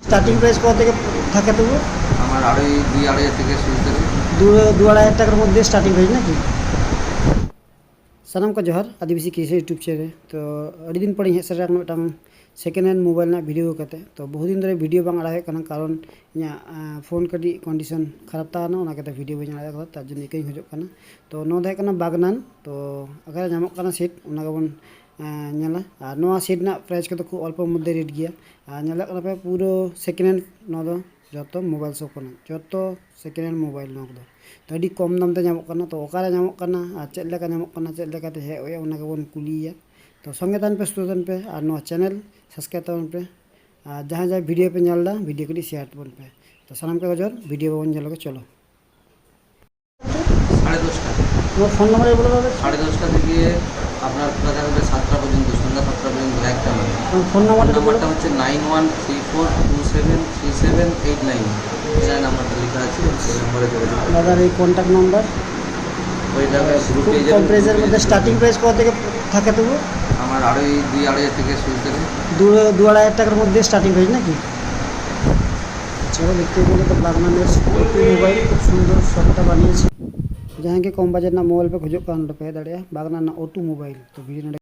Starting price কত থেকে থাকে তবু? আমার দুই আড়াই থেকে শুরু করে। দু আড়াই হাজার টাকার মধ্যে স্টার্টিং প্রাইস নাকি? सानाम को जोहार आदिवासी कृषि यूट्यूब चैनल तो अड़ी दिन पड़ी हेज सेटा मिदटां सेकेंड हैंड मोबाइल ना वीडियो करते तो बहुत दिन धरे वीडियो बांग आड़ा हुए कारण इᱧᱟᱹᱜ फोन कटी कंडीशन खराब ताना ओना कते वीडियो बांग आड़ा कदा तार जन्य इकाई खोजोग काना तो नो दे काना बागनान तो अगर नामक काना सेट ओना गेबन नेला आर नोआ सेट ना प्राइस कतो खूब अल्प मध्य रेट गिया आर नेला काना पे पूरो सेकेंड हैंड नो दो जतो मोबाइल शॉप काना जतो सेकेंड हैंड मोबाइल नो दो तो अभी कम दाम ते नामक काना तो ओकारे नामक काना आर चेद लेका नामक काना चेद लेका ते हे ओया ओना गेबन कुलिया तो संगे तान पे स्टूडेंट पे और नोआ चैनल सब्सक्राइब ताबन पे और जहाँ जहाँ वीडियो पे नेलदा वीडियो को शेयर ताबन पे तो सानाम के जोर वीडियो बन जलो चलो 10:30 তোমার ফোন নাম্বার বলে দাও। 10:30 থেকে আপনার খোলা থাকবে 7টা পর্যন্ত, সন্ধ্যা 7টা পর্যন্ত এক টাইম। তোমার ফোন নাম্বারটা বলো। নাম্বারটা হচ্ছে 9134273789। এই নাম্বারটা লেখা আছে, সেই নম্বরে যোগাযোগ করুন। দাদার এই কন্ট্যাক্ট নাম্বার ওই জায়গায় গ্রুপে কম প্রাইসের মধ্যে স্টার্টিং প্রাইস কত থেকে থাকে তবু? আমার দুই আড়াই থেকে শুরু করে। দু আড়াই হাজার টাকার মধ্যে স্টার্টিং প্রাইস নাকি? চলো দেখতে গেলে তো বাগনানের মোবাইল খুব সুন্দর শপটা বানিয়েছে। जहाँ के कम बजट ना मोबाइल पे खोजो पे दाड़े बागना ना ओटू मोबाइल तो वीडियो